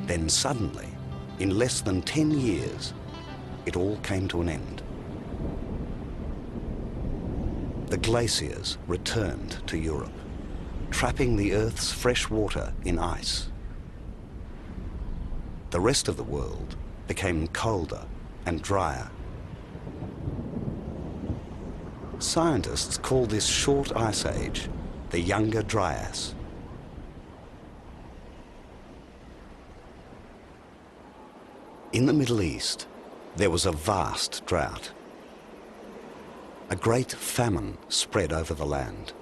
Then suddenly, in less than 10 years, it all came to an end. The glaciers returned to Europe, trapping the Earth's fresh water in ice. The rest of the world became colder and drier. Scientists call this short ice age the Younger Dryas. In the Middle East, there was a vast drought. A great famine spread over the land.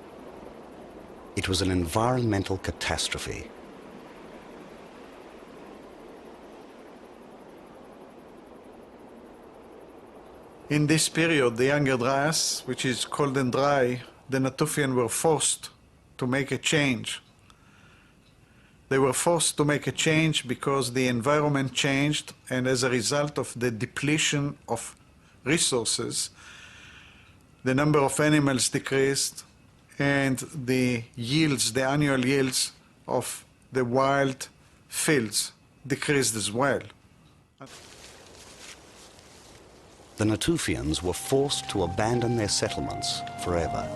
It was an environmental catastrophe. In this period, the Younger Dryas, which is cold and dry, the Natufian were forced to make a change. They were forced to make a change because the environment changed, and as a result of the depletion of resources, the number of animals decreased, and the yields, the annual yields of the wild fields decreased as well. The Natufians were forced to abandon their settlements forever.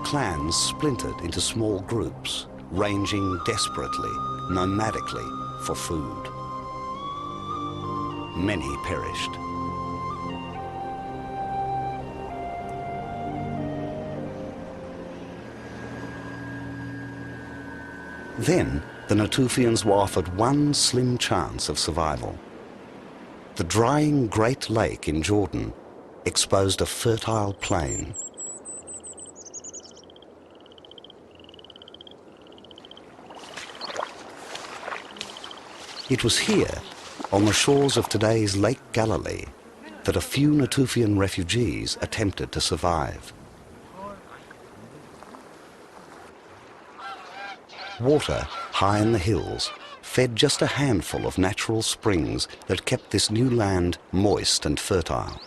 Clans splintered into small groups, ranging desperately, nomadically, for food. Many perished. Then, the Natufians were offered one slim chance of survival. The drying Great Lake in Jordan exposed a fertile plain. It was here, on the shores of today's Lake Galilee, that a few Natufian refugees attempted to survive. Water, high in the hills, fed just a handful of natural springs that kept this new land moist and fertile.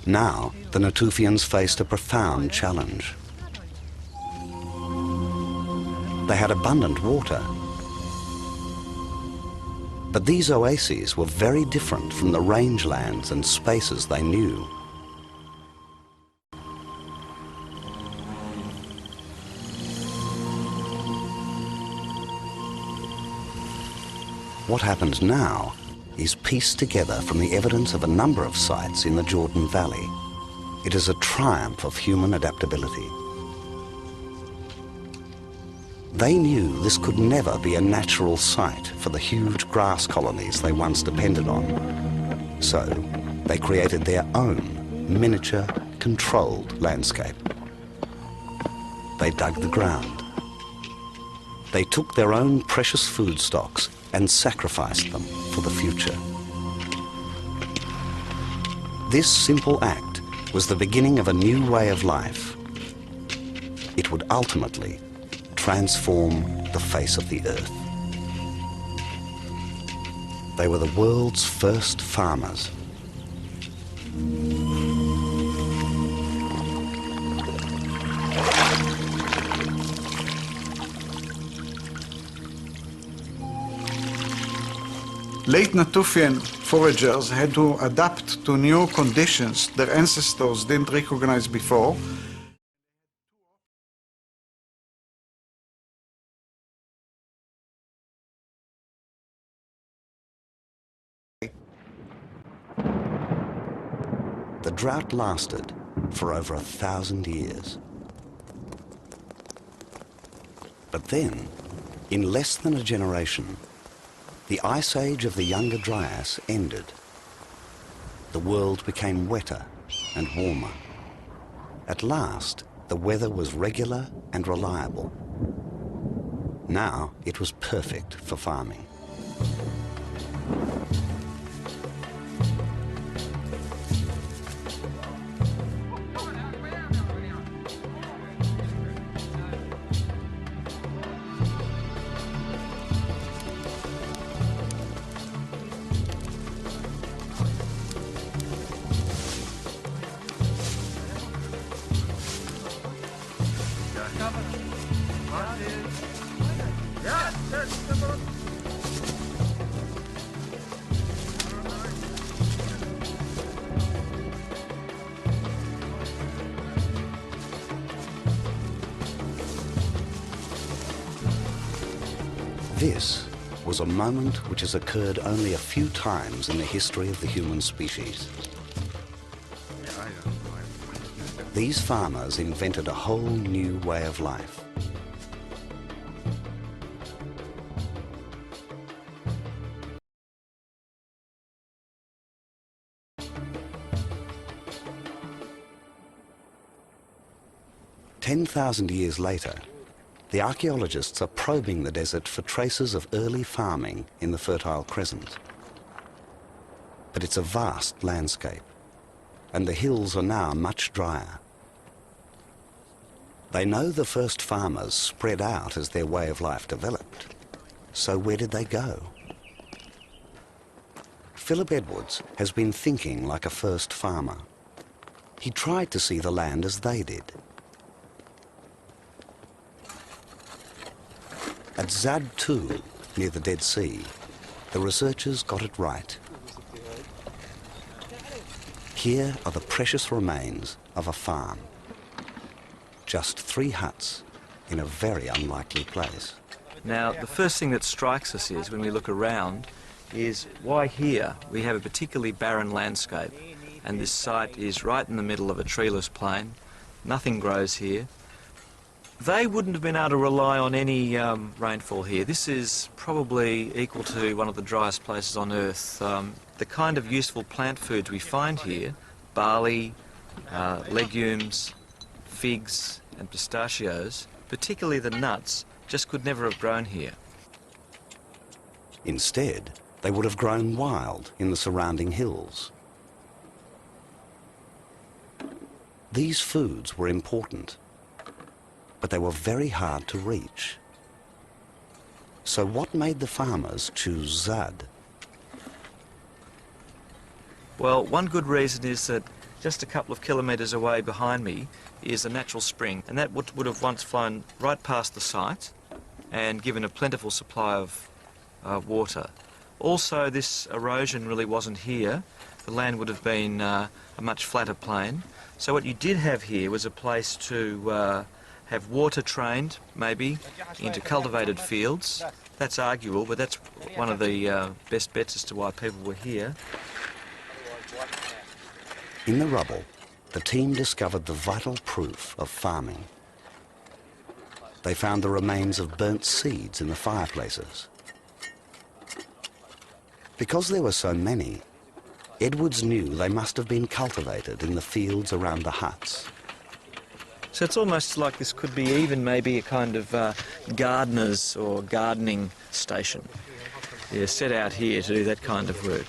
Now, the Natufians faced a profound challenge. They had abundant water, but these oases were very different from the rangelands and spaces they knew. What happened now is pieced together from the evidence of a number of sites in the Jordan Valley. It is a triumph of human adaptability. They knew this could never be a natural site for the huge grass colonies they once depended on. So they created their own miniature, controlled landscape. They dug the ground. They took their own precious food stocks and sacrificed them for the future. This simple act was the beginning of a new way of life. It would ultimately transform the face of the earth. They were the world's first farmers. Late Natufian foragers had to adapt to new conditions their ancestors didn't recognize before. The drought lasted for over 1,000 years. But then, in less than a generation, the ice age of the Younger Dryas ended. The world became wetter and warmer. At last, the weather was regular and reliable. Now it was perfect for farming. This was a moment which has occurred only a few times in the history of the human species. These farmers invented a whole new way of life. "10,000 years later, the archaeologists are probing the desert for traces of early farming in the Fertile Crescent. But it's a vast landscape, and the hills are now much drier. They know the first farmers spread out as their way of life developed. So where did they go? Philip Edwards has been thinking like a first farmer. He tried to see the land as they did. At Zad 2, near the Dead Sea, the researchers got it right. Here are the precious remains of a farm. Just 3 huts in a very unlikely place. Now, the first thing that strikes us is, when we look around, is why here we have a particularly barren landscape, and this site is right in the middle of a treeless plain. Nothing grows here. They wouldn't have been able to rely on any rainfall here. This is probably equal to one of the driest places on Earth. The kind of useful plant foods we find here, barley, legumes, figs and pistachios, particularly the nuts, just could never have grown here. Instead, they would have grown wild in the surrounding hills. These foods were important, but they were very hard to reach. So what made the farmers choose Zad? Well, one good reason is that just a couple of kilometres away behind me is a natural spring, and that would have once flown right past the site and given a plentiful supply of water. Also, this erosion really wasn't here. The land would have been a much flatter plain. So what you did have here was a place to have water trained, maybe, into cultivated fields. That's arguable, but that's one of the best bets as to why people were here. In the rubble, the team discovered the vital proof of farming. They found the remains of burnt seeds in the fireplaces. Because there were so many, Edwards knew they must have been cultivated in the fields around the huts. So it's almost like this could be even maybe a kind of gardener's or gardening station. Yeah, set out here to do that kind of work.